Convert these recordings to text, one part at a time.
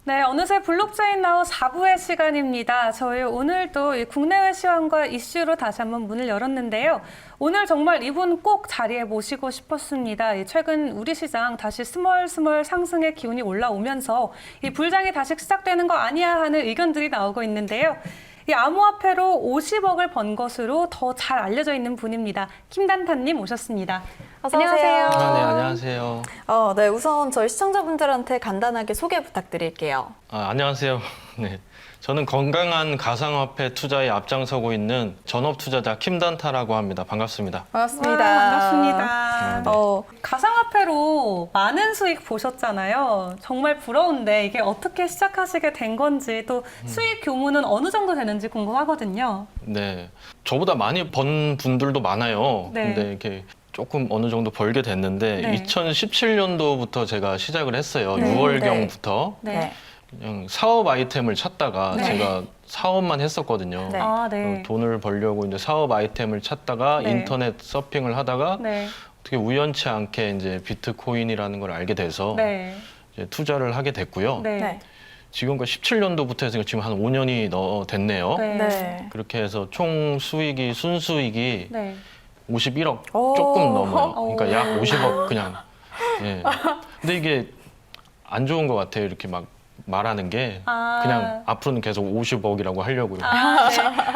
네, 어느새 블록체인 나우 4부의 시간입니다. 저희 오늘도 이 국내외 시황과 이슈로 다시 한번 문을 열었는데요. 오늘 정말 이분 꼭 자리에 모시고 싶었습니다. 최근 우리 시장 다시 스멀스멀 상승의 기운이 올라오면서 이 불장이 다시 시작되는 거 아니야 하는 의견들이 나오고 있는데요. 이 암호화폐로 50억을 번 것으로 더 잘 알려져 있는 분입니다. 김단타님 오셨습니다. 어서 오세요. 네, 안녕하세요. 네, 우선 저희 시청자분들한테 간단하게 소개 부탁드릴게요. 안녕하세요. 네, 저는 건강한 가상화폐 투자에 앞장서고 있는 전업 투자자 김단타라고 합니다. 반갑습니다. 반갑습니다. 와, 반갑습니다. 네. 가상화폐로 많은 수익 보셨잖아요. 정말 부러운데 이게 어떻게 시작하시게 된 건지 또 수익 규모는 어느 정도 되는지 궁금하거든요. 네, 저보다 많이 번 분들도 많아요. 네. 근데 이렇게 조금 어느 정도 벌게 됐는데 네. 2017년도부터 제가 시작을 했어요. 네. 6월경부터 네. 그냥 사업 아이템을 찾다가 네. 제가 사업만 했었거든요. 네. 아, 네. 돈을 벌려고 이제 사업 아이템을 찾다가 네. 인터넷 서핑을 하다가 네. 어떻게 우연치 않게 이제 비트코인이라는 걸 알게 돼서 네. 이제 투자를 하게 됐고요. 네. 네. 지금까지 17년도부터 해서 지금 한 5년이 됐네요. 네. 네. 그렇게 해서 총 수익이 순수익이 네. 51억 오. 조금 넘어요. 그러니까 오. 약 50억 그냥. 예. 근데 이게 안 좋은 것 같아요. 이렇게 막 말하는 게 아. 그냥 앞으로는 계속 50억이라고 하려고요. 아,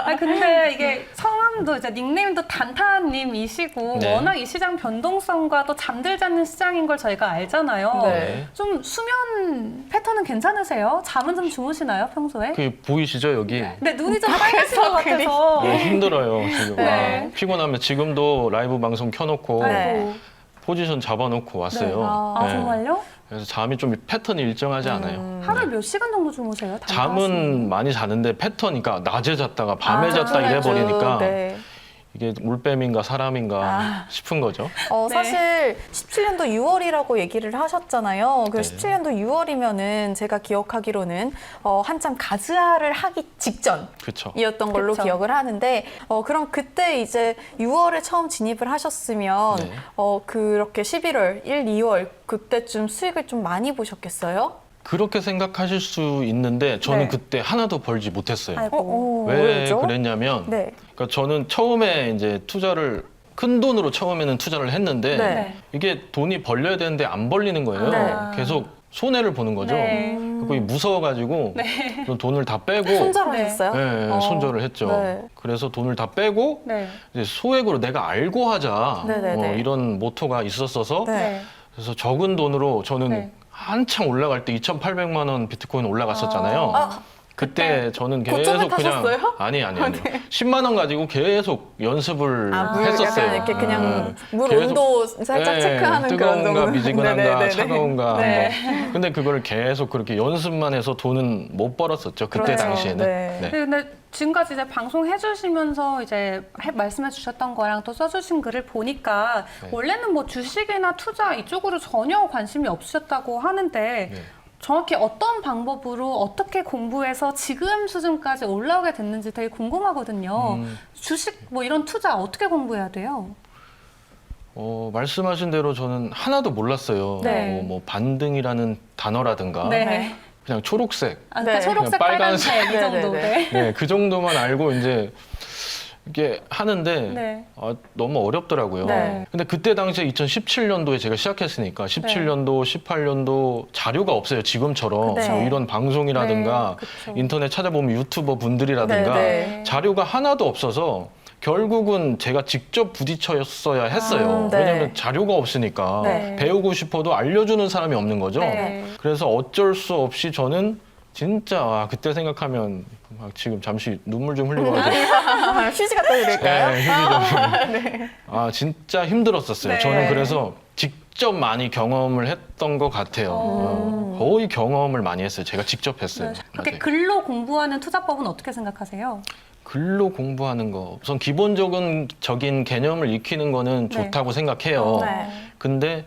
네. 근데 이게 성함도 이제 닉네임도 단타님이시고 네. 워낙 이 시장 변동성과 또 잠들지 않는 시장인 걸 저희가 알잖아요. 네. 좀 수면 패턴은 괜찮으세요? 잠은 좀 주무시나요, 평소에? 그게 보이시죠 여기? 네, 눈이 좀 빨개진 것 같아서. 네, 힘들어요 지금. 네. 와, 피곤하면 지금도 라이브 방송 켜놓고 네. 아이고. 포지션 잡아놓고 왔어요. 아, 아, 네. 정말요? 그래서 잠이 좀 패턴이 일정하지 않아요. 하루에 몇 시간 정도 주무세요? 잠은 많이 자는데 패턴이니까 낮에 잤다가 밤에 아, 잤다 이래 버리니까 네. 이게 물뱀인가 사람인가 아. 싶은 거죠. 네. 사실 17년도 6월이라고 얘기를 하셨잖아요. 그 네. 17년도 6월이면은 제가 기억하기로는 한참 가즈아를 하기 직전이었던 그렇죠. 걸로 그쵸. 기억을 하는데 그럼 그때 이제 6월에 처음 진입을 하셨으면 네. 그렇게 11월, 1, 2월 그때쯤 수익을 좀 많이 보셨겠어요? 그렇게 생각하실 수 있는데 저는 네. 그때 하나도 벌지 못했어요. 아이고. 왜 왜죠? 그랬냐면 네. 그러니까 저는 처음에 이제 투자를 큰 돈으로 처음에는 투자를 했는데 네. 이게 돈이 벌려야 되는데 안 벌리는 거예요. 네. 계속 손해를 보는 거죠. 네. 그리고 무서워가지고 그럼 돈을 다 빼고 손절을 네. 했어요? 네, 손절을 했죠. 네. 그래서 돈을 다 빼고 네. 이제 소액으로 내가 알고 하자 네네네. 이런 모토가 있었어서 네. 그래서 적은 돈으로 저는 네. 한창 올라갈 때 2,800만 원 비트코인 올라갔었잖아요. 아, 그때 저는 고점에 계속 그냥 타셨어요? 아니요. 10만 원 가지고 계속 연습을 물 했었어요. 약간 이렇게 그냥 물 계속, 온도 살짝 네, 체크하는 그런 뜨거운가 정도. 미지근한가 네네네네. 차가운가 네. 뭐. 근데 그걸 계속 그렇게 연습만 해서 돈은 못 벌었었죠. 그때 그렇죠. 당시에는. 네. 네. 근데 지금까지 이제 방송 해주시면서 이제 말씀해 주셨던 거랑 또 써주신 글을 보니까 네. 원래는 뭐 주식이나 투자 이쪽으로 전혀 관심이 없으셨다고 하는데 네. 정확히 어떤 방법으로 어떻게 공부해서 지금 수준까지 올라오게 됐는지 되게 궁금하거든요. 주식 뭐 이런 투자 어떻게 공부해야 돼요? 말씀하신 대로 저는 하나도 몰랐어요. 네. 뭐 반등이라는 단어라든가 네. 그냥 초록색 아, 그러니까 네. 초록색, 그냥 빨간색 이 빨간색. 정도. 네네네. 네. 네, 그 정도만 알고 이제 이게 하는데 네. 너무 어렵더라고요. 네. 근데 그때 당시에 2017년도에 제가 시작했으니까 17년도, 18년도 자료가 없어요. 지금처럼 네. 뭐 이런 방송이라든가 네, 그쵸. 인터넷 찾아보면 유튜버 분들이라든가 네, 네. 자료가 하나도 없어서 결국은 제가 직접 부딪혔어야 했어요. 네. 왜냐하면 자료가 없으니까 네. 배우고 싶어도 알려주는 사람이 없는 거죠. 네. 그래서 어쩔 수 없이 저는 진짜 그때 생각하면 막 지금 잠시 눈물 좀 흘리고 가지고 휴지 갖다 드릴까요? 네, 휴지 좀. 진짜 힘들었었어요. 네. 저는 그래서 직접 많이 경험을 했던 것 같아요. 거의 경험을 많이 했어요. 제가 직접 했어요. 그렇게 맞아요. 글로 공부하는 투자법은 어떻게 생각하세요? 글로 공부하는 거 우선 기본적인 개념을 익히는 거는 네. 좋다고 생각해요. 네. 근데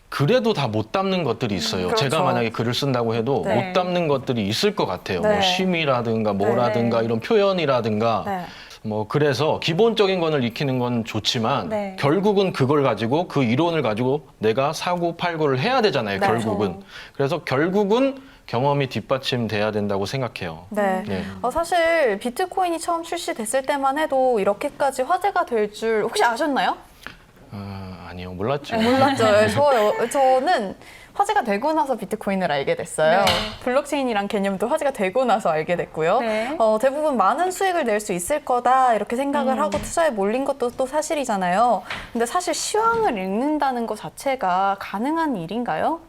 그래도 다 못 담는 것들이 있어요. 그렇죠. 제가 만약에 글을 쓴다고 해도 네. 못 담는 것들이 있을 것 같아요. 네. 뭐 쉼이라든가 뭐라든가 네. 이런 표현이라든가 네. 뭐 그래서 기본적인 거를 익히는 건 좋지만 네. 결국은 그걸 가지고 그 이론을 가지고 내가 사고 팔고를 해야 되잖아요. 네. 결국은. 그래서 결국은 경험이 뒷받침돼야 된다고 생각해요. 네. 네. 사실 비트코인이 처음 출시됐을 때만 해도 이렇게까지 화제가 될 줄 혹시 아셨나요? 아니요, 몰랐죠. 몰랐죠. 저는 화제가 되고 나서 비트코인을 알게 됐어요. 네. 블록체인이란 개념도 화제가 되고 나서 알게 됐고요. 네. 대부분 많은 수익을 낼 수 있을 거다 이렇게 생각을 하고 투자에 몰린 것도 또 사실이잖아요. 근데 사실 시황을 읽는다는 것 자체가 가능한 일인가요?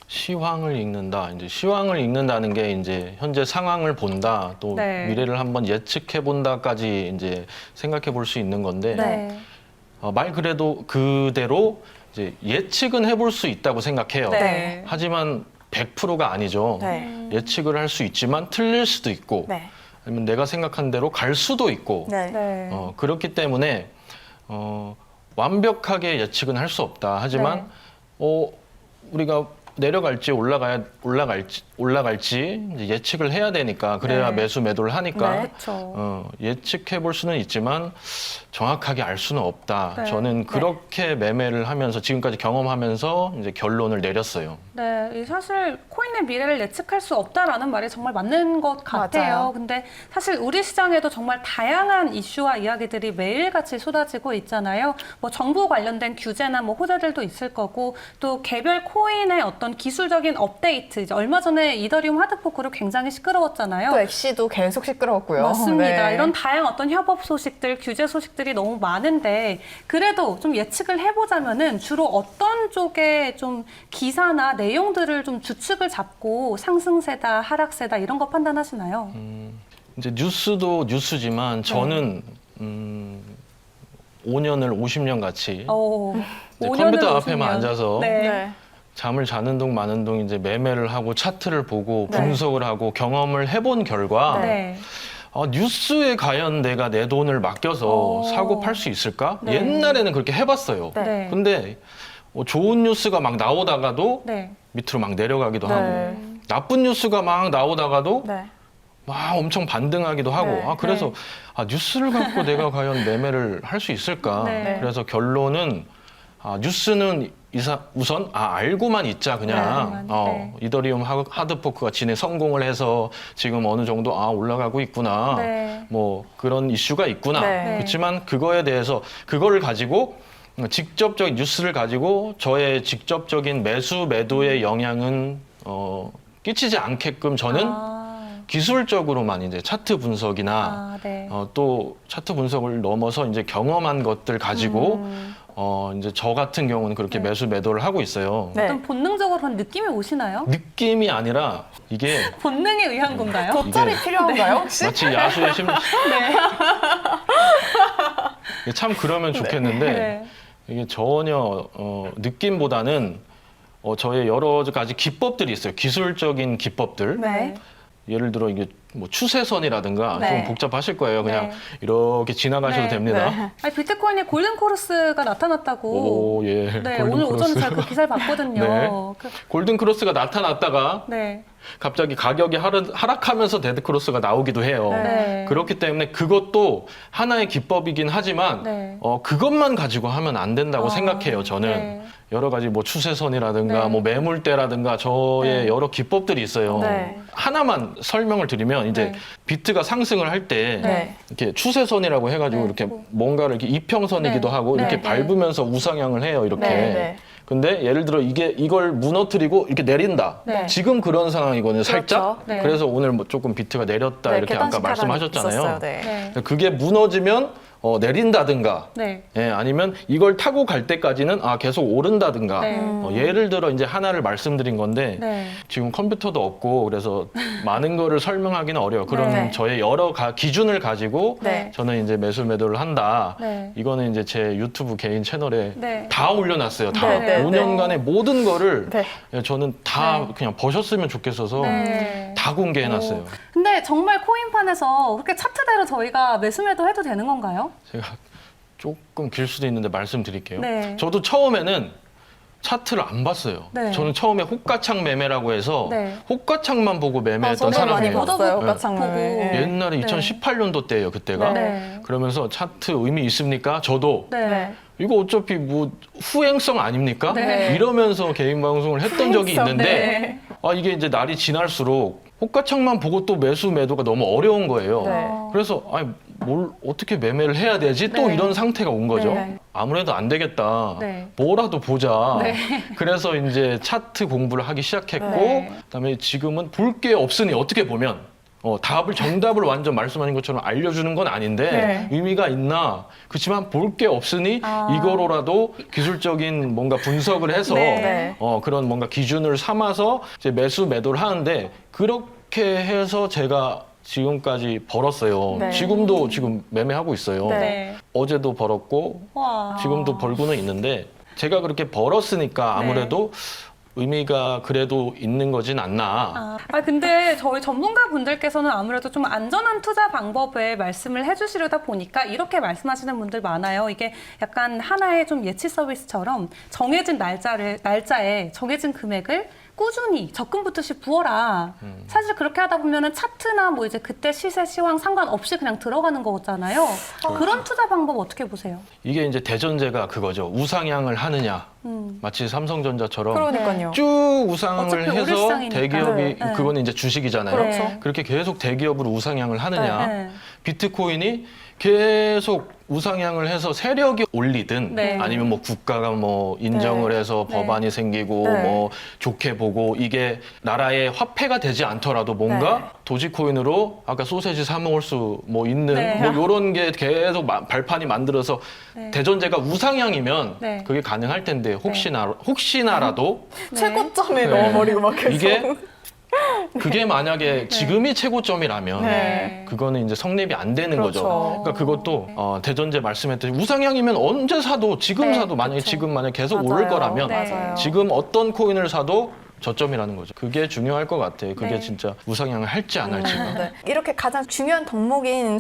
시황을 읽는다. 이제 시황을 읽는다는 게 이제 현재 상황을 본다, 또 네. 미래를 한번 예측해 본다까지 이제 생각해 볼 수 있는 건데 네. 말 그래도 그대로 이제 예측은 해볼 수 있다고 생각해요. 네. 하지만 100%가 아니죠. 네. 예측을 할 수 있지만 틀릴 수도 있고, 네. 아니면 내가 생각한 대로 갈 수도 있고, 네. 네. 그렇기 때문에 완벽하게 예측은 할 수 없다. 하지만 우리가 내려갈지 올라갈지 이제 예측을 해야 되니까 그래야 네. 매수 매도를 하니까 네. 그렇죠. 예측해 볼 수는 있지만 정확하게 알 수는 없다. 네. 저는 그렇게 매매를 하면서 지금까지 경험하면서 이제 결론을 내렸어요. 네, 이 사실 코인의 미래를 예측할 수 없다라는 말이 정말 맞는 것 같아요. 맞아요. 근데 사실 우리 시장에도 정말 다양한 이슈와 이야기들이 매일같이 쏟아지고 있잖아요. 뭐 정부 관련된 규제나 뭐 호재들도 있을 거고, 또 개별 코인의 어떤 기술적인 업데이트, 이제 얼마 전에 이더리움 하드포크로 굉장히 시끄러웠잖아요. 또 엑시도 계속 시끄러웠고요. 맞습니다. 네. 이런 다양한 어떤 협업 소식들, 규제 소식들이 너무 많은데, 그래도 좀 예측을 해보자면은 주로 어떤 쪽에 좀 기사나 내용들을 좀 주축을 잡고 상승세다, 하락세다 이런 거 판단하시나요? 이제 뉴스도 뉴스지만 저는 5년을 50년 같이 이제 5년을 컴퓨터 50년. 앞에만 앉아서 네. 네. 잠을 자는 동 마는 동 이제 매매를 하고 차트를 보고 네. 분석을 하고 경험을 해본 결과 네. 뉴스에 과연 내가 내 돈을 맡겨서 사고 팔 수 있을까? 네. 옛날에는 그렇게 해봤어요. 네. 근데 좋은 뉴스가 막 나오다가도 네. 밑으로 막 내려가기도 네. 하고 나쁜 뉴스가 막 나오다가도 네. 막 엄청 반등하기도 하고 네. 그래서 뉴스를 갖고 내가 과연 매매를 할 수 있을까? 네. 그래서 결론은 뉴스는 우선 알고만 있자 그냥 네. 이더리움 하드포크가 진행 성공을 해서 지금 어느 정도 올라가고 있구나 네. 뭐 그런 이슈가 있구나 네. 그렇지만 그거에 대해서 그거를 가지고 직접적인 뉴스를 가지고 저의 직접적인 매수 매도의 영향은 끼치지 않게끔 저는 기술적으로만 이제 차트 분석이나 네. 또 차트 분석을 넘어서 이제 경험한 것들 가지고 이제 저 같은 경우는 그렇게 매수 매도를 하고 있어요. 네. 어떤 본능적으로 그런 느낌이 오시나요? 느낌이 아니라 이게 본능에 의한 건가요? 돗자리 필요한가요 혹시? 마치 야수의 심. 이게 참 그러면 좋겠는데 네. 이게 전혀 느낌보다는 저의 여러 가지 기법들이 있어요. 기술적인 기법들. 네. 예를 들어 이게 뭐 추세선이라든가 네. 좀 복잡하실 거예요. 그냥 네. 이렇게 지나가셔도 네. 됩니다. 네. 아니, 비트코인에 골든 코러스가 나타났다고. 오, 예. 네, 골든 오늘 오전에 크로스. 제가 그 기사를 봤거든요. 네. 그- 골든 크로스가 나타났다가 네. 갑자기 가격이 하락하면서 데드 크로스가 나오기도 해요. 네. 그렇기 때문에 그것도 하나의 기법이긴 하지만 네. 그것만 가지고 하면 안 된다고 생각해요. 저는 네. 여러 가지 뭐 추세선이라든가 네. 뭐 매물대라든가 저의 네. 여러 기법들이 있어요. 네. 하나만 설명을 드리면 이제 네. 비트가 상승을 할 때 네. 이렇게 추세선이라고 해가지고 네. 이렇게 뭔가를 이렇게 이평선이기도 네. 하고 네. 이렇게 네. 밟으면서 우상향을 해요. 이렇게. 네. 네. 근데 예를 들어 이걸 무너뜨리고 이렇게 내린다. 네. 지금 그런 상황이거든요. 살짝. 네. 그래서 오늘 뭐 조금 비트가 내렸다 이렇게 아까 계단식 말씀하셨잖아요. 있었어요. 네. 네. 그게 무너지면 내린다든가 네. 아니면 이걸 타고 갈 때까지는 계속 오른다든가 네. 예를 들어 이제 하나를 말씀드린 건데 네. 지금 컴퓨터도 없고 그래서 많은 거를 설명하기는 어려워요. 그런 네. 저의 여러 기준을 가지고 네. 저는 이제 매수 매도를 한다. 네. 이거는 이제 제 유튜브 개인 채널에 네. 다 올려놨어요. 다 네, 네, 5년간의 모든 거를 네. 저는 다 네. 그냥 보셨으면 좋겠어서 네. 다 공개해놨어요. 오. 근데 정말 코인판에서 그렇게 차트대로 저희가 매수 매도 해도 되는 건가요? 제가 조금 길 수도 있는데 말씀드릴게요. 네. 저도 처음에는 차트를 안 봤어요. 네. 저는 처음에 호가창 매매라고 해서 네. 호가창만 보고 매매했던 저도 많이 사람이에요. 봤어요. 보고. 호가창을. 옛날에 네. 2018년도 때예요, 그때가. 네. 그러면서 차트 의미 있습니까? 저도 네. 이거 어차피 뭐 후행성 아닙니까? 네. 이러면서 개인 방송을 했던 적이 후행성, 있는데 네. 이게 이제 날이 지날수록 호가창만 보고 또 매수 매도가 너무 어려운 거예요. 네. 그래서 뭘 어떻게 매매를 해야 되지? 또 네. 이런 상태가 온 거죠. 네. 아무래도 안 되겠다. 네. 뭐라도 보자. 네. 그래서 이제 차트 공부를 하기 시작했고 네. 그다음에 지금은 볼 게 없으니 어떻게 보면 정답을 완전 말씀하신 것처럼 알려주는 건 아닌데 네. 의미가 있나? 그렇지만 볼 게 없으니 이거로라도 기술적인 뭔가 분석을 해서 네. 그런 뭔가 기준을 삼아서 이제 매수 매도를 하는데 그렇게 해서 제가 지금까지 벌었어요. 네. 지금도 지금 매매하고 있어요. 네. 어제도 벌었고 와. 지금도 벌고는 있는데 제가 그렇게 벌었으니까 아무래도 의미가 그래도 있는 거진 않나. 근데 저희 전문가분들께서는 아무래도 좀 안전한 투자 방법을 말씀을 해주시려다 보니까 이렇게 말씀하시는 분들 많아요. 이게 약간 하나의 좀 예치 서비스처럼 정해진 날짜에 정해진 금액을 꾸준히 적금 붙듯이 부어라. 사실 그렇게 하다 보면은 차트나 뭐 이제 그때 시세 시황 상관없이 그냥 들어가는 거잖아요. 그런 투자 방법 어떻게 보세요? 이게 이제 대전제가 그거죠. 우상향을 하느냐. 마치 삼성전자처럼 그러니까요. 쭉 우상을 어차피 해서 오르시장이니까. 대기업이 네. 그거는 이제 주식이잖아요. 그렇죠. 그렇게 계속 대기업으로 우상향을 하느냐. 네. 비트코인이 계속 우상향을 해서 세력이 올리든 네. 아니면 뭐 국가가 뭐 인정을 해서 네. 법안이 생기고 네. 뭐 좋게 보고 이게 나라의 화폐가 되지 않더라도 뭔가 네. 도지코인으로 아까 소세지 사 먹을 수 뭐 있는 네. 뭐 요런 게 계속 발판이 만들어서 네. 대전제가 우상향이면 네. 그게 가능할 텐데 혹시나라도 최고점에 네. 넣어버리고 막 계속. 이게 그게 만약에 지금이 최고점이라면 네. 그거는 이제 성립이 안 되는 그렇죠. 거죠. 그러니까 그것도 대전제 말씀했듯이 우상향이면 언제 사도 지금 네, 사도 만약에 그렇죠. 지금 만약 계속 맞아요. 오를 거라면 네. 맞아요. 지금 어떤 코인을 사도 저점이라는 거죠. 그게 중요할 것 같아요. 그게 네. 진짜 우상향을 할지 안 할지가. 네. 이렇게 가장 중요한 덕목인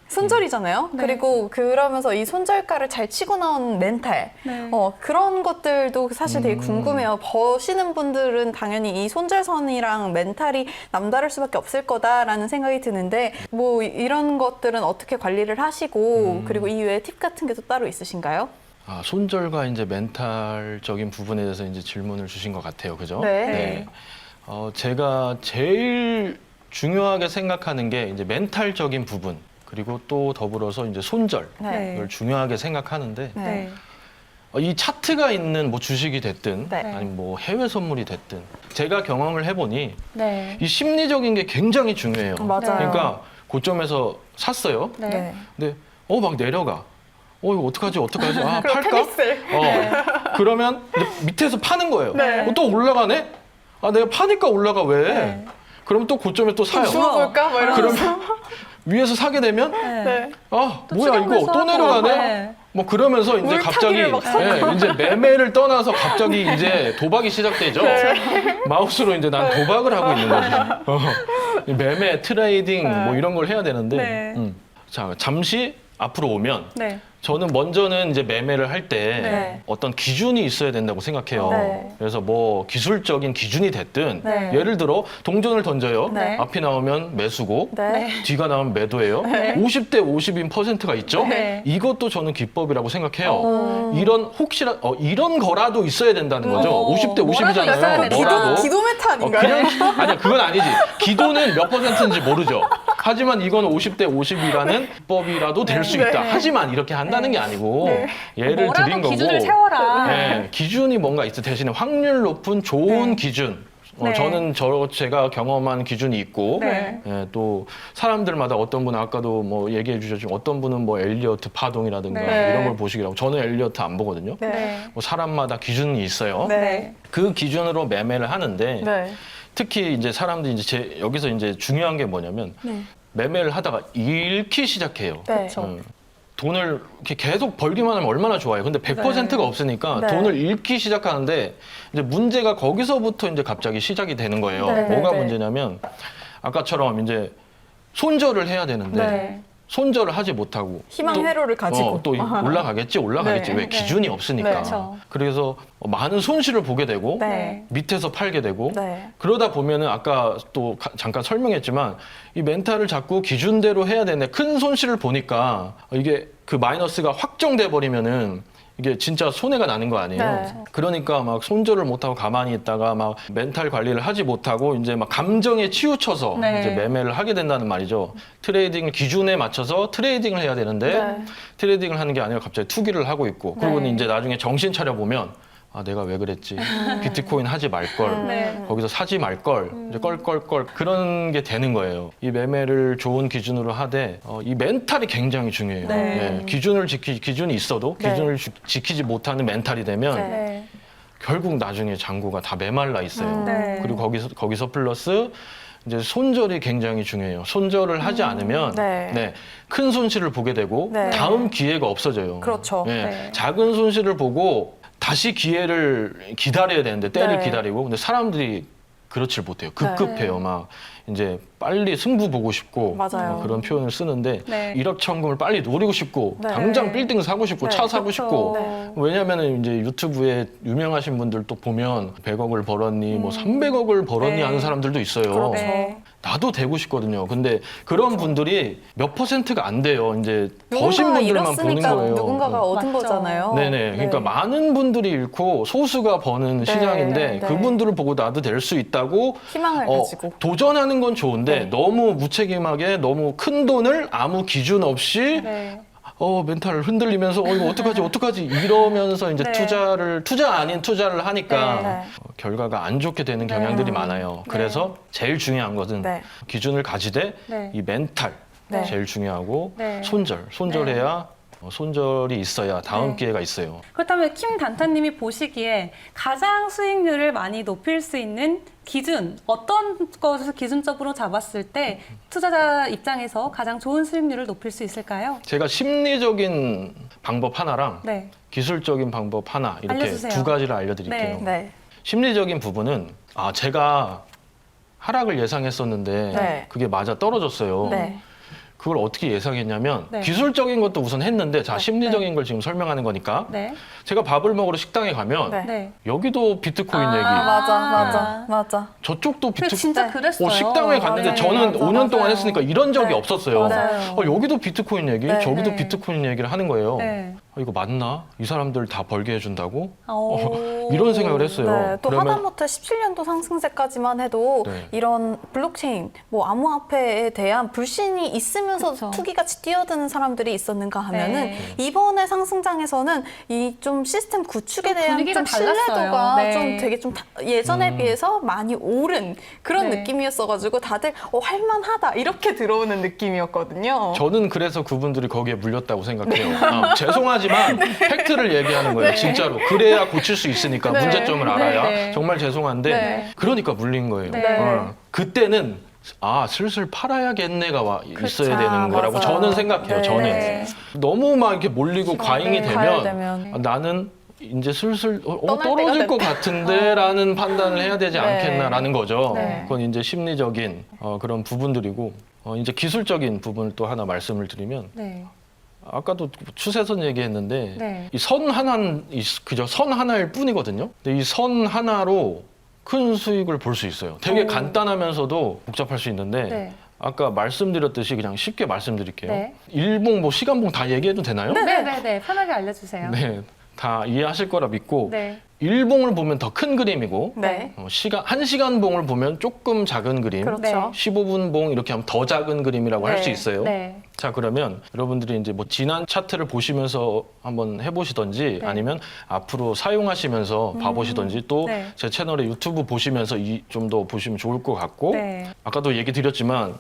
손절이잖아요. 네. 그리고 그러면서 이 손절가를 잘 치고 나온 멘탈, 네. 그런 것들도 사실 되게 궁금해요. 버시는 분들은 당연히 이 손절선이랑 멘탈이 남다를 수밖에 없을 거다라는 생각이 드는데 뭐 이런 것들은 어떻게 관리를 하시고 그리고 이 외에 팁 같은 게 또 따로 있으신가요? 손절과 이제 멘탈적인 부분에 대해서 이제 질문을 주신 것 같아요. 그죠? 네. 제가 제일 중요하게 생각하는 게 이제 멘탈적인 부분, 그리고 또 더불어서 이제 손절을 네. 중요하게 생각하는데 네. 이 차트가 있는 뭐 주식이 됐든 네. 아니면 뭐 해외 선물이 됐든 제가 경험을 해보니 네. 이 심리적인 게 굉장히 중요해요. 맞아요. 그러니까 고점에서 샀어요. 네. 근데 막 내려가. 이거 어떡하지? 그리고 팔까? 테니스를. 그러면 이제 밑에서 파는 거예요. 네. 또 올라가네? 내가 파니까 올라가 왜? 네. 그러면 또 고점에 또 사요. 주워볼까? 뭐 이러면서. 그러면 위에서 사게 되면 네. 뭐야 이거 추격해서 또 내려가네? 네. 뭐 그러면서 이제 갑자기 물타기를 막 사고. 이제 매매를 떠나서 갑자기 이제 도박이 시작되죠. 마우스로 이제 난 도박을 하고 있는 거지. 매매, 트레이딩 뭐 이런 걸 해야 되는데 네. 자 잠시 앞으로 오면 네. 저는 먼저는 이제 매매를 할 때 네. 어떤 기준이 있어야 된다고 생각해요. 네. 그래서 뭐 기술적인 기준이 됐든 네. 예를 들어 동전을 던져요. 네. 앞이 나오면 매수고 네. 뒤가 나오면 매도예요. 50대 50인 퍼센트가 있죠. 네. 이것도 저는 기법이라고 생각해요. 오. 이런 거라도 있어야 된다는 거죠. 오. 50대 뭐라도 있어야 50이잖아요. 된다. 뭐라도. 기도 메타 아닌가요? 그냥 아니야 그건 아니지. 기도는 몇 퍼센트인지 모르죠. 하지만 이건 50대 50이라는 기법이라도 될 수 있다. 네. 하지만 이렇게 한다는 게 아니고 예를 드린 뭐라도 거고. 기준을 세워라. 네, 기준이 뭔가 있어. 대신에 확률 높은 좋은 네. 기준. 네. 저는 제가 경험한 기준이 있고 네. 또 사람들마다 어떤 분은 아까도 뭐 얘기해 주셨지만 어떤 분은 뭐 엘리어트 파동이라든가 네. 이런 걸 보시기라고 저는 엘리어트 안 보거든요. 네. 뭐 사람마다 기준이 있어요. 네. 그 기준으로 매매를 하는데 네. 특히 이제 사람들이 이제 여기서 이제 중요한 게 뭐냐면 매매를 하다가 잃기 시작해요. 네. 그렇죠. 돈을 이렇게 계속 벌기만 하면 얼마나 좋아요. 근데 100%가 없으니까 네. 돈을 잃기 시작하는데 이제 문제가 거기서부터 이제 갑자기 시작이 되는 거예요. 네, 뭐가 네. 문제냐면 아까처럼 이제 손절을 해야 되는데 네. 손절을 하지 못하고 희망 회로를 가지고 또 올라가겠지 네. 왜 기준이 없으니까. 네. 그렇죠. 그래서 많은 손실을 보게 되고 네. 밑에서 팔게 되고 네. 그러다 보면은 아까 또 잠깐 설명했지만 이 멘탈을 자꾸 기준대로 해야 되는데 큰 손실을 보니까 이게 그 마이너스가 확정돼 버리면은 이게 진짜 손해가 나는 거 아니에요. 네. 그러니까 막 손절을 못하고 가만히 있다가 막 멘탈 관리를 하지 못하고 이제 막 감정에 치우쳐서 네. 이제 매매를 하게 된다는 말이죠. 트레이딩 기준에 맞춰서 트레이딩을 해야 되는데 네. 트레이딩을 하는 게 아니라 갑자기 투기를 하고 있고 그리고 네. 이제 나중에 정신 차려 보면 아 내가 왜 그랬지 비트코인 하지 말걸 네. 거기서 사지 말걸 이제 껄껄껄 그런 게 되는 거예요. 이 매매를 좋은 기준으로 하되 이 멘탈이 굉장히 중요해요. 네. 예, 기준이 있어도 네. 기준을 지키지 못하는 멘탈이 되면 네. 네. 결국 나중에 장구가 다 메말라 있어요. 네. 그리고 거기서 플러스 이제 손절이 굉장히 중요해요. 손절을 하지 않으면 네. 큰 손실을 보게 되고 네. 다음 기회가 없어져요. 그렇죠. 예, 네. 작은 손실을 보고 다시 기회를 기다려야 되는데 때를 네. 기다리고 근데 사람들이 그렇질 못해요. 급급해요. 막 이제 빨리 승부 보고 싶고 맞아요. 그런 표현을 쓰는데 네. 일확천금을 빨리 노리고 싶고 네. 당장 빌딩 사고 싶고 네. 차 사고 그렇죠. 싶고 네. 왜냐면은 이제 유튜브에 유명하신 분들 또 보면 100억을 벌었니 뭐 300억을 벌었니 네. 하는 사람들도 있어요. 그렇죠. 네. 나도 되고 싶거든요. 근데 그런 분들이 몇 퍼센트가 안 돼요. 이제 버신 누군가가 분들만 보는 잃었으니까 거예요. 누군가가 얻은 맞죠. 거잖아요. 네네. 그러니까 많은 분들이 잃고 소수가 버는 시장인데 네. 그분들을 보고 나도 될 수 있다고 희망을 가지고. 도전하는 건 좋은데 네. 너무 무책임하게 너무 큰 돈을 아무 기준 없이 네. 멘탈을 흔들리면서 이거 어떡하지 이러면서 이제 네. 투자 아닌 투자를 하니까 네. 네. 결과가 안 좋게 되는 경향들이 많아요. 그래서 제일 중요한 것은 네. 기준을 가지되 네. 이 멘탈 네. 제일 중요하고 네. 손절해야 손절이 있어야 다음 네. 기회가 있어요. 그렇다면 킴 단타님이 보시기에 가장 수익률을 많이 높일 수 있는 기준, 어떤 것을 기준적으로 잡았을 때 투자자 입장에서 가장 좋은 수익률을 높일 수 있을까요? 제가 심리적인 방법 하나랑 네. 기술적인 방법 하나 이렇게 알려주세요. 두 가지를 알려드릴게요. 네. 네. 심리적인 부분은 제가 하락을 예상했었는데 네. 그게 맞아 떨어졌어요. 네. 그걸 어떻게 예상했냐면 네. 기술적인 것도 우선 했는데 자 심리적인 걸 지금 설명하는 거니까 네. 제가 밥을 먹으러 식당에 가면 네. 네. 여기도 비트코인 얘기 맞아. 저쪽도 근데 비트코인 진짜 네. 그랬어요. 식당에 갔는데 네. 저는 맞아, 5년 동안 맞아요. 했으니까 이런 적이 네. 없었어요. 맞아요. 여기도 비트코인 얘기, 네. 저기도 네. 비트코인 얘기를 하는 거예요. 네. 이거 맞나? 이 사람들 다 벌게 해준다고? 오. 이런 생각을 했어요. 네, 또 그러면 하다못해 17년도 상승세까지만 해도 네. 이런 블록체인, 뭐 암호화폐에 대한 불신이 있으면서 그쵸. 투기같이 뛰어드는 사람들이 있었는가 하면은 네. 이번에 상승장에서는 이 좀 시스템 구축에 좀 대한 분위기가 좀 신뢰도가 달랐어요. 네. 좀 되게 좀 예전에 비해서 많이 오른 그런 네. 느낌이었어가지고 다들 할만하다 이렇게 들어오는 느낌이었거든요. 저는 그래서 그분들이 거기에 물렸다고 생각해요. 죄송하지만 팩트를 얘기하는 거예요. 진짜로. 그래야 고칠 수 있으니까 네. 문제점을 알아야 네. 정말 죄송한데 네. 그러니까 물린 거예요. 네. 그때는 슬슬 팔아야겠네가 있어야 그쵸. 되는 거라고 맞아요. 저는 생각해요. 네. 저는 네. 너무 막 이렇게 몰리고 과잉이 네. 되면 과열되면. 나는 이제 슬슬 떠날 떨어질 때가 것 같은데라는 판단을 해야 되지 네. 않겠나라는 거죠. 네. 그건 이제 심리적인 그런 부분들이고 이제 기술적인 부분을 또 하나 말씀을 드리면 네. 아까도 추세선 얘기했는데 네. 이 선 그저 선 하나일 뿐이거든요. 근데 이 선 하나로 큰 수익을 볼 수 있어요. 되게 오. 간단하면서도 복잡할 수 있는데 네. 아까 말씀드렸듯이 그냥 쉽게 말씀드릴게요. 네. 일봉 뭐 시간봉 다 얘기해도 되나요? 네. 편하게 알려주세요. 네, 다 이해하실 거라 믿고 네. 일봉을 보면 더 큰 그림이고 네. 한 시간 봉을 보면 조금 작은 그림, 그렇죠. 15분 봉 이렇게 하면 더 작은 그림이라고 할 수 네. 있어요. 네. 자, 그러면 여러분들이 이제 뭐 지난 차트를 보시면서 한번 해보시던지 네. 아니면 앞으로 사용하시면서 봐보시던지 또 네. 제 채널에 유튜브 보시면서 좀 더 보시면 좋을 것 같고 네. 아까도 얘기 드렸지만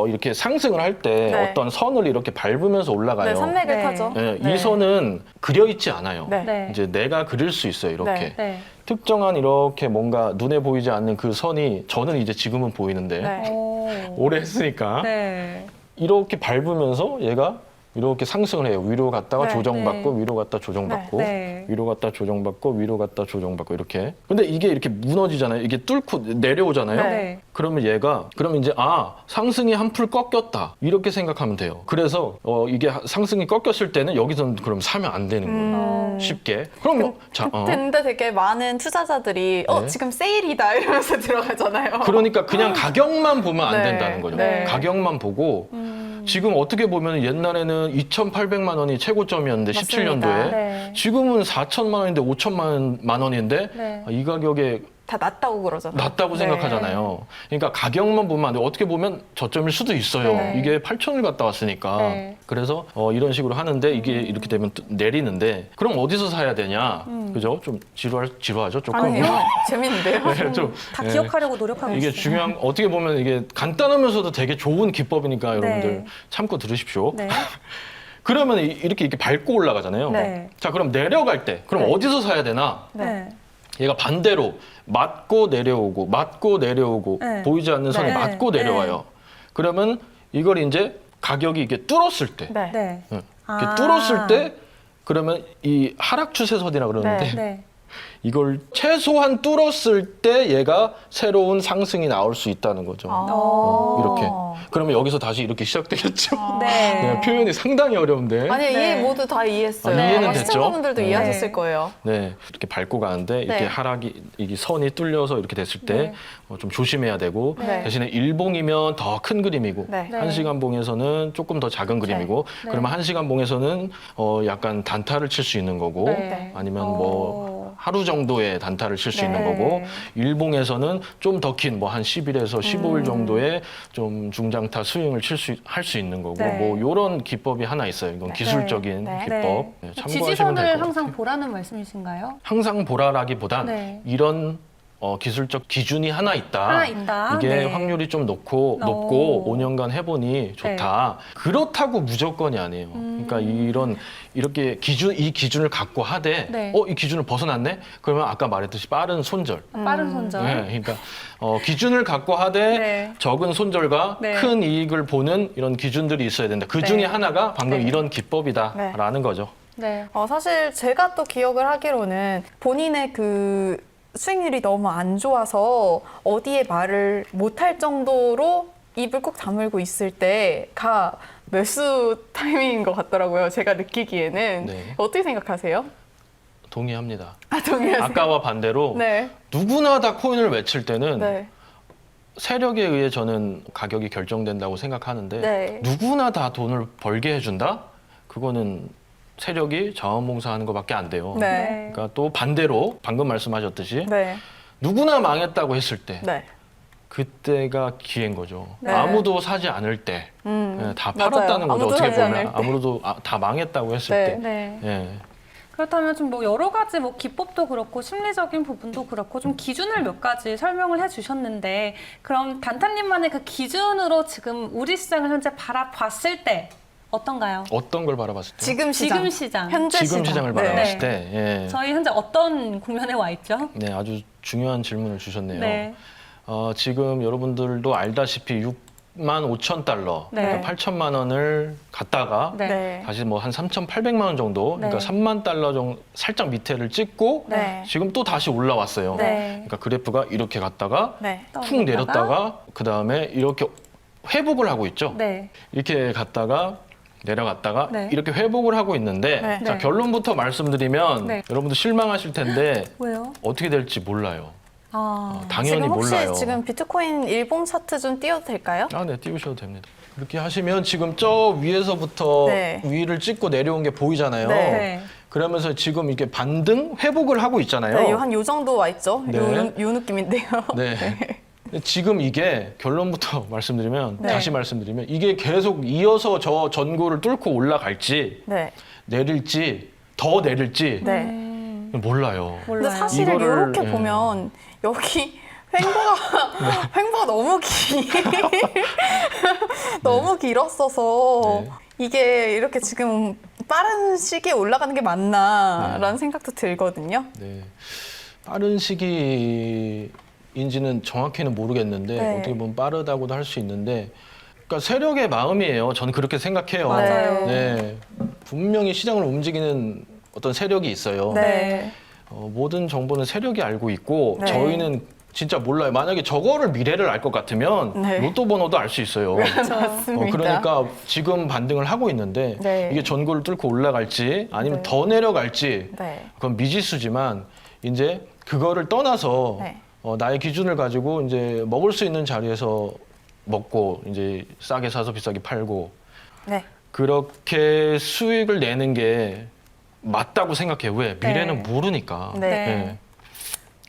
이렇게 상승을 할 때 네. 어떤 선을 이렇게 밟으면서 올라가요. 네, 산맥을 네. 타죠. 네, 네. 이 선은 그려 있지 않아요. 네. 네. 이제 내가 그릴 수 있어요. 이렇게 네. 네. 특정한 이렇게 뭔가 눈에 보이지 않는 그 선이 저는 이제 지금은 보이는데 네. 오. 오래 했으니까 네. 이렇게 밟으면서 얘가 이렇게 상승을 해요. 위로 갔다가 네. 조정받고 네. 위로 갔다 조정받고 네. 위로 갔다 조정받고 위로 갔다 조정받고 이렇게. 근데 이게 이렇게 무너지잖아요. 이게 뚫고 내려오잖아요. 네. 그러면 그러면 이제 상승이 한풀 꺾였다 이렇게 생각하면 돼요. 그래서 이게 상승이 꺾였을 때는 여기서는 그럼 사면 안 되는 거예요. 쉽게. 그럼 근데 되게 많은 투자자들이 네. 지금 세일이다 이러면서 들어가잖아요. 그러니까 그냥 가격만 보면 안 네. 된다는 거죠. 네. 가격만 보고 지금 어떻게 보면 옛날에는 2,800만 원이 최고점이었는데 맞습니다. 17년도에 네. 지금은 4천만 원인데 5천만 원인데 네. 이 가격에 다 낮다고 그러잖아요. 낮다고 네. 생각하잖아요. 그러니까 가격만 보면 안 돼. 어떻게 보면 저점일 수도 있어요. 네. 이게 8천을 갔다 왔으니까. 네. 그래서 이런 식으로 하는데 이게 이렇게 되면 또 내리는데 그럼 어디서 사야 되냐? 그죠? 좀 지루하죠? 조금. 아니에요. 재밌는데요. 네, 좀, 다 네. 기억하려고 노력하고 이게 있어요. 중요한 어떻게 보면 이게 간단하면서도 되게 좋은 기법이니까 여러분들 참고 들으십시오. 네. 그러면 이렇게 밟고 올라가잖아요. 네. 자, 그럼 내려갈 때 그럼 네. 어디서 사야 되나? 네. 얘가 반대로 맞고 내려오고 네. 보이지 않는 선에 네. 맞고 네. 내려와요. 그러면 이걸 이제 가격이 이게 뚫었을 때, 네. 네. 이렇게 뚫었을 때 그러면 이 하락 추세선이라 그러는데 네. 네. 이걸 최소한 뚫었을 때 얘가 새로운 상승이 나올 수 있다는 거죠. 이렇게. 그러면 여기서 다시 이렇게 시작되겠죠. 네. 네, 표현이 상당히 어려운데. 아니 네. 이해 모두 다 이해했어요. 이해는 아마 됐죠? 시청자분들도 네. 이해하셨을 거예요. 네, 이렇게 밟고 가는데 이렇게 네. 하락이 이게 선이 뚫려서 이렇게 됐을 때 네. 좀 조심해야 되고 네. 대신에 일봉이면 더 큰 그림이고 네. 네. 1시간 봉에서는 조금 더 작은 그림이고 네. 그러면 1시간 봉에서는 약간 단타를 칠 수 있는 거고 네. 아니면 오. 뭐 하루 정도의 단타를 칠 수 네. 있는 거고 일봉에서는 좀 더 긴 뭐 한 10일에서 15일 정도의 좀 중장타 스윙을 할 수 있는 거고 네. 뭐 이런 기법이 하나 있어요. 이건 기술적인 네. 기법. 네. 네, 참고하시면 될 지지선을 것 같아요. 항상 보라는 말씀이신가요? 항상 보라라기보단 네. 이런 기술적 기준이 하나 있다. 하나 있다. 이게 네. 확률이 좀 높고 오. 5년간 해보니 좋다. 그렇다고 무조건이 아니에요. 그러니까 이렇게 이 기준을 갖고 하되 네. 이 기준을 벗어났네? 그러면 아까 말했듯이 빠른 손절. 빠른 손절. 네, 그러니까 기준을 갖고 하되 네. 적은 손절과 네. 큰 이익을 보는 이런 기준들이 있어야 된다. 그 네. 중에 하나가 방금 네. 이런 기법이다라는 거죠. 네. 사실 제가 또 기억을 하기로는 본인의 그 수익률이 너무 안 좋아서 어디에 말을 못할 정도로 입을 꼭 다물고 있을 때가 매수 타이밍인 것 같더라고요. 제가 느끼기에는. 네. 어떻게 생각하세요? 동의합니다. 동의하세요? 아까와 반대로 네. 누구나 다 코인을 외칠 때는 네. 세력에 의해 저는 가격이 결정된다고 생각하는데 네. 누구나 다 돈을 벌게 해준다? 그거는 세력이 자원봉사하는 것밖에 안 돼요. 네. 그러니까 또 반대로 방금 말씀하셨듯이 네. 누구나 망했다고 했을 때 네. 그때가 기회인 거죠. 네. 아무도 사지 않을 때 다 맞아요. 팔았다는 거죠. 아무도 어떻게 사지 않을 보면 때. 아무도 다 망했다고 했을 네. 때. 네. 예. 그렇다면 좀 뭐 여러 가지 뭐 기법도 그렇고 심리적인 부분도 그렇고 좀 기준을 몇 가지 설명을 해주셨는데 그럼 단타님만의 그 기준으로 지금 우리 시장을 현재 바라봤을 때 어떤가요? 어떤 걸 바라봤을 때? 지금 시장. 지금 시장. 현재 지금 시장을 바라봤을 네. 때. 예. 저희 현재 어떤 국면에 와 있죠? 네, 아주 중요한 질문을 주셨네요. 네. 지금 여러분들도 알다시피 6만 5천 달러, 네. 그러니까 8천만 원을 갖다가 네. 네. 다시 뭐 한 3,800만 원 정도, 네. 그러니까 3만 달러 정도 살짝 밑에를 찍고 네. 지금 또 다시 올라왔어요. 네. 그러니까 그래프가 이렇게 갔다가 네. 푹 내렸다가 그 다음에 이렇게 회복을 하고 있죠. 네. 이렇게 갔다가 내려갔다가 네. 이렇게 회복을 하고 있는데 네. 자, 네. 결론부터 말씀드리면 네. 여러분들 실망하실 텐데 왜요? 어떻게 될지 몰라요. 아. 당연히 지금 혹시 몰라요. 지금 비트코인 일봉 차트 좀 띄워도 될까요? 네, 띄우셔도 됩니다. 그렇게 하시면 지금 저 위에서부터 네. 위를 찍고 내려온 게 보이잖아요. 네. 네. 그러면서 지금 이렇게 반등 회복을 하고 있잖아요. 네, 한 요 정도 와 있죠. 네. 요 느낌인데요. 네. 근데 지금 이게 결론부터 말씀드리면 네. 다시 말씀드리면 이게 계속 이어서 저 전고를 뚫고 올라갈지 네. 내릴지 더 내릴지 네. 몰라요. 몰라요. 근데 사실 이거를, 이렇게 예. 보면 여기 횡보가 너무 너무 길었어서 네. 이게 이렇게 지금 빠른 시기에 올라가는 게 맞나라는 생각도 들거든요. 네. 빠른 시기인지는 정확히는 모르겠는데 네. 어떻게 보면 빠르다고도 할 수 있는데 그러니까 세력의 마음이에요. 저는 그렇게 생각해요. 맞아요. 네, 분명히 시장을 움직이는 어떤 세력이 있어요. 네. 모든 정보는 세력이 알고 있고 네. 저희는 진짜 몰라요. 만약에 저거를 미래를 알 것 같으면 네. 로또 번호도 알 수 있어요. 맞습니다. 그러니까 지금 반등을 하고 있는데 네. 이게 전고를 뚫고 올라갈지 아니면 네. 더 내려갈지 네. 그건 미지수지만 이제 그거를 떠나서 네. 나의 기준을 가지고 이제 먹을 수 있는 자리에서 먹고 이제 싸게 사서 비싸게 팔고 네. 그렇게 수익을 내는 게 맞다고 생각해요. 왜? 미래는 네. 모르니까. 네. 예.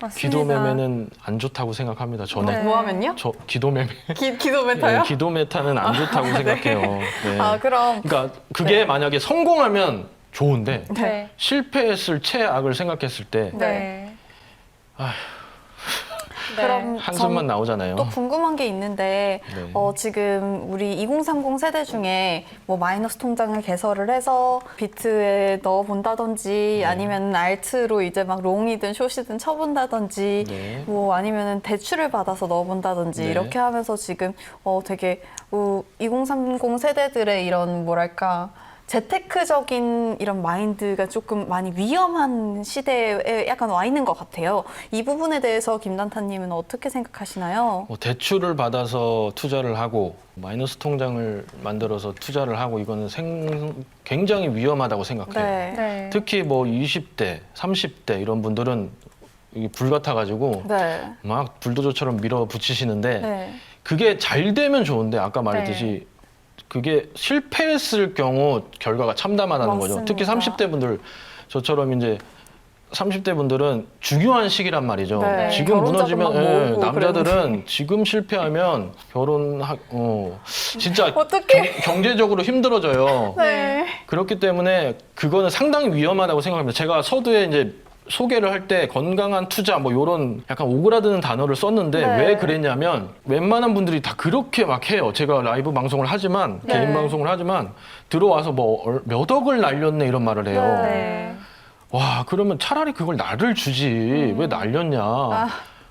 맞습니다. 기도 매매는 안 좋다고 생각합니다. 저는. 네. 뭐 하면요? 저 기도 매매. 기도 메타요? 기도 메타는 안 좋다고 생각해요. 네. 아, 그럼. 그러니까 그게 네. 만약에 성공하면 좋은데 네. 실패했을 최악을 생각했을 때 네. 아휴. 네. 그럼 한숨만 나오잖아요. 또 궁금한 게 있는데 네. 지금 우리 2030 세대 중에 뭐 마이너스 통장을 개설을 해서 비트에 넣어 본다든지 네. 아니면 알트로 이제 막 롱이든 숏이든 쳐본다든지 네. 뭐 아니면은 대출을 받아서 넣어 본다든지 네. 이렇게 하면서 지금 되게 2030 세대들의 이런 뭐랄까 재테크적인 이런 마인드가 조금 많이 위험한 시대에 약간 와 있는 것 같아요. 이 부분에 대해서 김단타님은 어떻게 생각하시나요? 대출을 받아서 투자를 하고 마이너스 통장을 만들어서 투자를 하고 이거는 굉장히 위험하다고 생각해요. 네. 네. 특히 뭐 20대, 30대 이런 분들은 이게 불 같아가지고 네. 막 불도저처럼 밀어붙이시는데 네. 그게 잘 되면 좋은데 아까 말했듯이 그게 실패했을 경우 결과가 참담하다는 거죠. 맞습니다. 특히 30대 분들 저처럼 이제 30대 분들은 중요한 시기란 말이죠. 네. 지금 결혼자금 무너지면 막 모으고 남자들은 그랬는데. 지금 실패하면 진짜 어떡해. 경제적으로 힘들어져요. 네. 그렇기 때문에 그거는 상당히 위험하다고 생각합니다. 제가 서두에 이제 소개를 할 때 건강한 투자 뭐 이런 약간 오그라드는 단어를 썼는데 네. 왜 그랬냐면 웬만한 분들이 다 그렇게 막 해요. 제가 라이브 방송을 하지만 네. 개인 방송을 하지만 들어와서 뭐 몇 억을 날렸네 이런 말을 해요. 네. 와 그러면 차라리 그걸 나를 주지 왜 날렸냐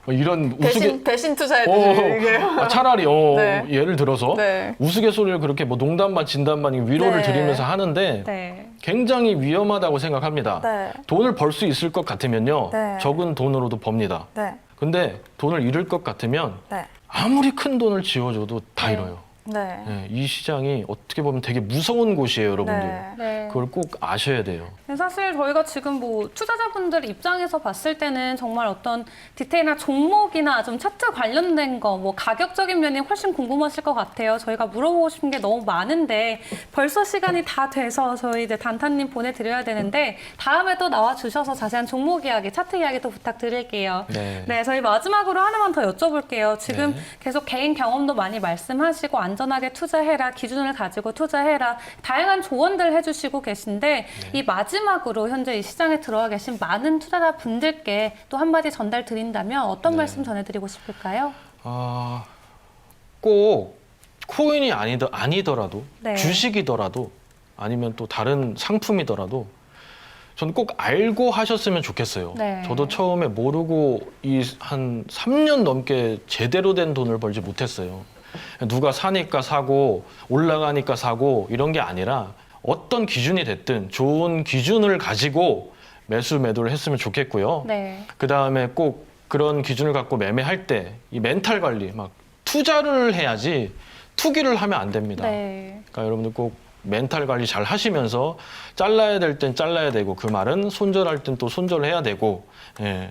뭐 이런 대신 투자해드리게요. 차라리 네. 예를 들어서 네. 우스갯소리를 그렇게 뭐 농담반 진담반 위로를 네. 드리면서 하는데 네. 굉장히 위험하다고 생각합니다. 네. 돈을 벌 수 있을 것 같으면요. 네. 적은 돈으로도 법니다. 네. 근데 돈을 잃을 것 같으면 네. 아무리 큰 돈을 지어줘도 다 네. 잃어요. 네. 네, 이 시장이 어떻게 보면 되게 무서운 곳이에요, 여러분들. 네. 네. 그걸 꼭 아셔야 돼요. 사실 저희가 지금 뭐 투자자분들 입장에서 봤을 때는 정말 어떤 디테일이나 종목이나 좀 차트 관련된 거, 뭐 가격적인 면이 훨씬 궁금하실 것 같아요. 저희가 물어보고 싶은 게 너무 많은데 벌써 시간이 다 돼서 저희 이제 단타님 보내드려야 되는데 다음에 또 나와주셔서 자세한 종목 이야기, 차트 이야기도 부탁드릴게요. 네. 네, 저희 마지막으로 하나만 더 여쭤볼게요. 지금 네. 계속 개인 경험도 많이 말씀하시고 안전하게 투자해라, 기준을 가지고 투자해라, 다양한 조언들 해주시고 계신데 이 마지막으로 현재 이 시장에 들어와 계신 많은 투자자 분들께 또 한마디 전달 드린다면 어떤 말씀 전해드리고 싶을까요? 꼭 코인이 아니더라도 네. 주식이더라도 아니면 또 다른 상품이더라도 저는 꼭 알고 하셨으면 좋겠어요. 네. 저도 처음에 모르고 한 3년 넘게 제대로 된 돈을 벌지 못했어요. 누가 사니까 사고 올라가니까 사고 이런 게 아니라 어떤 기준이 됐든 좋은 기준을 가지고 매수 매도를 했으면 좋겠고요. 네. 그다음에 꼭 그런 기준을 갖고 매매할 때 이 멘탈 관리 막 투자를 해야지 투기를 하면 안 됩니다. 네. 그러니까 여러분들 꼭 멘탈 관리 잘 하시면서 잘라야 될 땐 잘라야 되고 그 말은 손절할 땐 또 손절해야 되고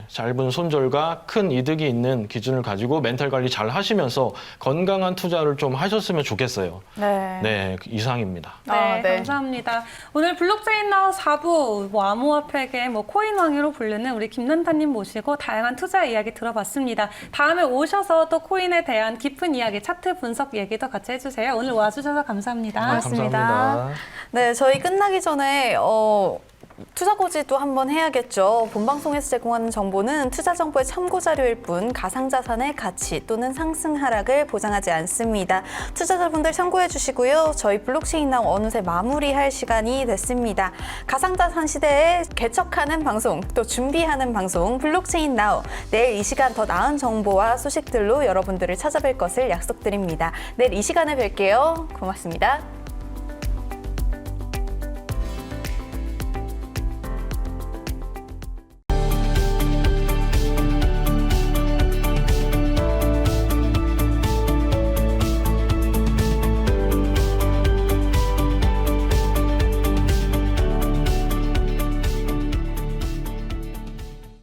짧은 손절과 큰 이득이 있는 기준을 가지고 멘탈 관리 잘 하시면서 건강한 투자를 좀 하셨으면 좋겠어요. 네. 네, 이상입니다. 네, 네. 감사합니다. 오늘 블록체인 나우 4부 뭐 암호화폐계 뭐 코인왕으로 부르는 우리 김난타님 모시고 다양한 투자 이야기 들어봤습니다. 다음에 오셔서 또 코인에 대한 깊은 이야기, 차트 분석 얘기도 같이 해주세요. 오늘 와주셔서 감사합니다. 고맙습니다. 감사합니다. 네, 저희 끝나기 전에 투자 고지도 한번 해야겠죠. 본 방송에서 제공하는 정보는 투자 정보의 참고 자료일 뿐 가상자산의 가치 또는 상승 하락을 보장하지 않습니다. 투자자분들 참고해 주시고요. 저희 블록체인 나우 어느새 마무리할 시간이 됐습니다. 가상자산 시대에 개척하는 방송 또 준비하는 방송 블록체인 나우 내일 이 시간 더 나은 정보와 소식들로 여러분들을 찾아뵐 것을 약속드립니다. 내일 이 시간에 뵐게요. 고맙습니다.